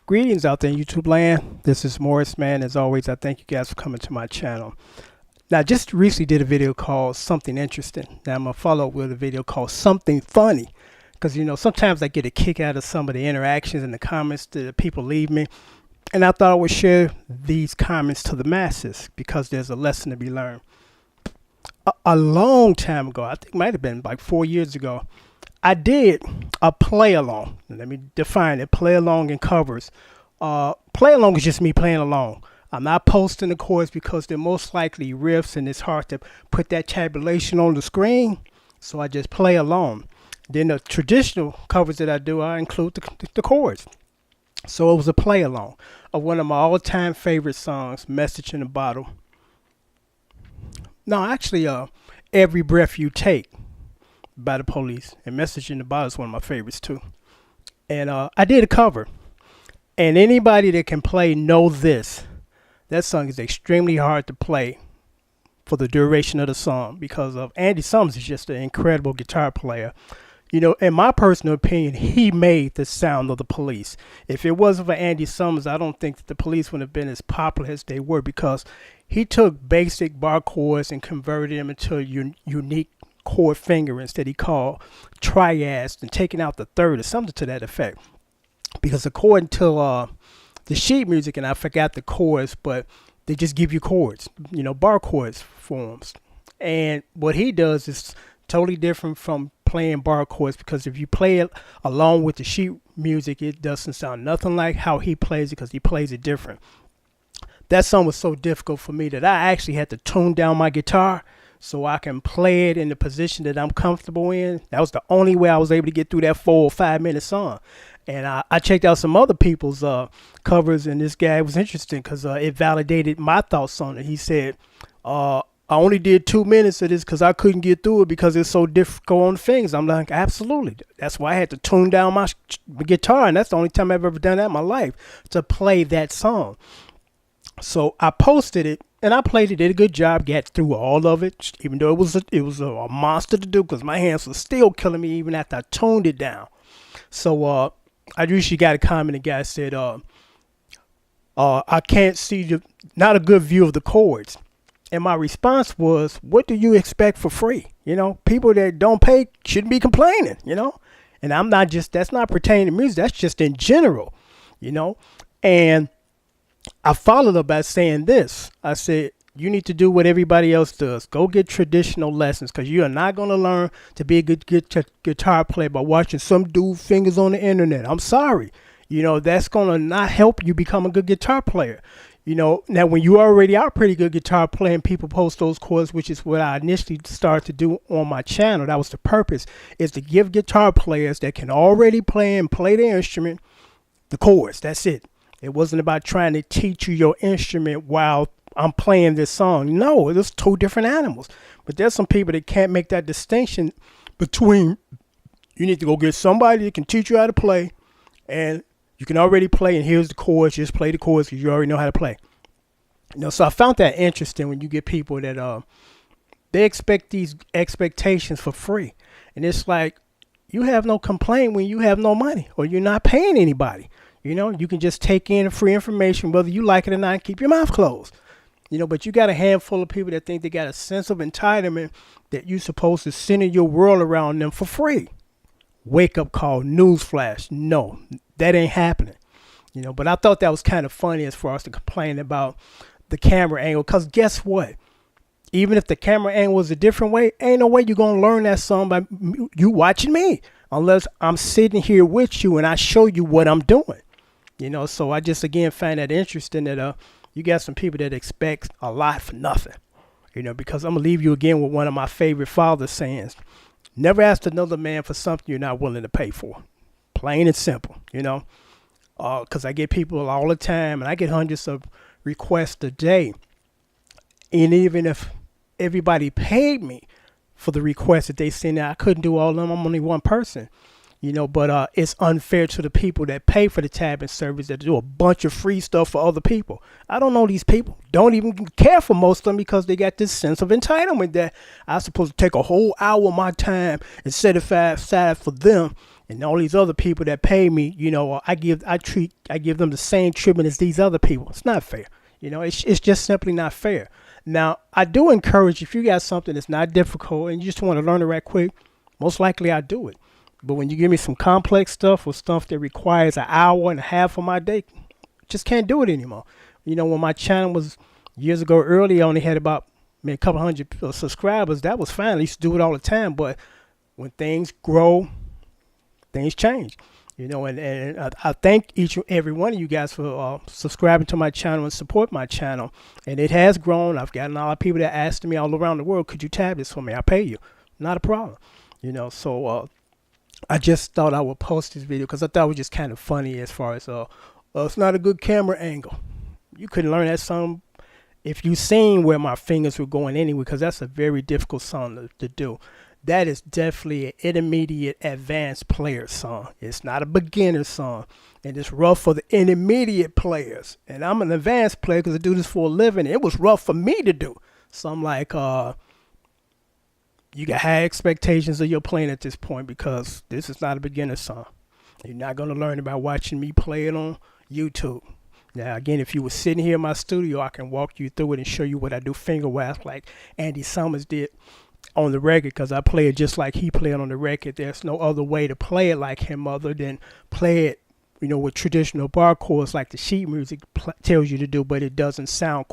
Greetings out there in YouTube land. This is Morris, man. As always, I thank you guys for coming to my channel. Now, I just recently did a video called Something Interesting. Now, I'm going to follow up with a video called Something Funny. Because, sometimes I get a kick out of some of the interactions and the comments that people leave me. And I thought I would share these comments to the masses because there's a lesson to be learned. A long time ago, I think it might have been like 4 years ago, I did a play along. Let me define it. Play along in covers. Play along is just me playing along. I'm not posting the chords because they're most likely riffs and it's hard to put that tabulation on the screen. So I just play along. Then the traditional covers that I do, I include the chords. So it was a play along of one of my all-time favorite songs, Message in a Bottle. No, actually, Every Breath You Take by the Police, and Message in the Bottle is one of my favorites too. And I did a cover, and anybody that can play know this. That song is extremely hard to play for the duration of the song because of Andy Summers is just an incredible guitar player. In my personal opinion, he made the sound of the Police. If it wasn't for Andy Summers, I don't think that the Police would have been as popular as they were because he took basic bar chords and converted them into unique chord fingerings that he called triads and taking out the third or something to that effect. Because according to the sheet music, and I forgot the chords, but they just give you chords, bar chords forms. And what he does is totally different from playing bar chords because if you play it along with the sheet music, it doesn't sound nothing like how he plays it because he plays it different. That song was so difficult for me that I actually had to tune down my guitar so I can play it in the position that I'm comfortable in. That was the only way I was able to get through that 4 or 5 minute song. And I checked out some other people's covers, and this guy was interesting because it validated my thoughts on it. He said, I only did 2 minutes of this because I couldn't get through it because it's so difficult on the fingers. I'm like, absolutely. That's why I had to tune down my guitar, and that's the only time I've ever done that in my life, to play that song. So I posted it, and I played it, did a good job, got through all of it, even though it was a monster to do because my hands were still killing me even after I tuned it down. So I usually got a comment, the guy said, I can't see, not a good view of the chords. And my response was, what do you expect for free? People that don't pay shouldn't be complaining, And I'm not just, that's not pertaining to music, that's just in general, And I followed up by saying this. I said, you need to do what everybody else does. Go get traditional lessons because you are not going to learn to be a good guitar player by watching some dude fingers on the internet. I'm sorry. That's going to not help you become a good guitar player. Now when you already are a pretty good guitar player and people post those chords, which is what I initially started to do on my channel. That was the purpose, is to give guitar players that can already play and play their instrument the chords. That's it. It wasn't about trying to teach you your instrument while I'm playing this song. No, it's two different animals. But there's some people that can't make that distinction between you need to go get somebody that can teach you how to play and you can already play and here's the chords. Just play the chords because you already know how to play. So I found that interesting when you get people that they expect these expectations for free. And it's like you have no complaint when you have no money or you're not paying anybody. You can just take in free information, whether you like it or not, and keep your mouth closed. But you got a handful of people that think they got a sense of entitlement that you're supposed to center your world around them for free. Wake up call, newsflash. No, that ain't happening. But I thought that was kind of funny as far as to complain about the camera angle. Because guess what? Even if the camera angle was a different way, ain't no way you're going to learn that song by you watching me. Unless I'm sitting here with you and I show you what I'm doing. So I just, again, find that interesting that you got some people that expect a lot for nothing. Because I'm going to leave you again with one of my favorite father sayings. Never ask another man for something you're not willing to pay for. Plain and simple, because I get people all the time and I get hundreds of requests a day. And even if everybody paid me for the requests that they send out, I couldn't do all of them. I'm only one person. But it's unfair to the people that pay for the tabbing service that do a bunch of free stuff for other people. I don't know these people. Don't even care for most of them because they got this sense of entitlement that I'm supposed to take a whole hour of my time and set it aside for them, And all these other people that pay me, I give them the same treatment as these other people. It's not fair. It's just simply not fair. Now, I do encourage, if you got something that's not difficult and you just want to learn it right quick, most likely I do it. But when you give me some complex stuff or stuff that requires an hour and a half of my day, just can't do it anymore. When my channel was years ago early, I only had about maybe a couple hundred subscribers. That was fine. I used to do it all the time. But when things grow, things change. And I thank each and every one of you guys for subscribing to my channel and support my channel. And it has grown. I've gotten a lot of people that asked me all around the world, could you tab this for me? I'll pay you. Not a problem. So I just thought I would post this video because I thought it was just kind of funny as far as it's not a good camera angle. You couldn't learn that song if you seen where my fingers were going anyway, because that's a very difficult song to do. That is definitely an intermediate advanced player song. It's not a beginner song. And it's rough for the intermediate players. And I'm an advanced player because I do this for a living. It was rough for me to do. So I'm like, you got high expectations of your playing at this point because this is not a beginner song. You're not going to learn about watching me play it on YouTube. Now, again, if you were sitting here in my studio, I can walk you through it and show you what I do finger-wise like Andy Summers did on the record, because I play it just like he played on the record. There's no other way to play it like him other than play it, with traditional bar chords like the sheet music tells you to do, but it doesn't sound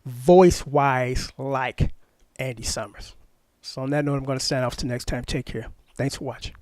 voice-wise like Andy Summers. So on that note, I'm going to sign off till next time. Take care. Thanks for watching.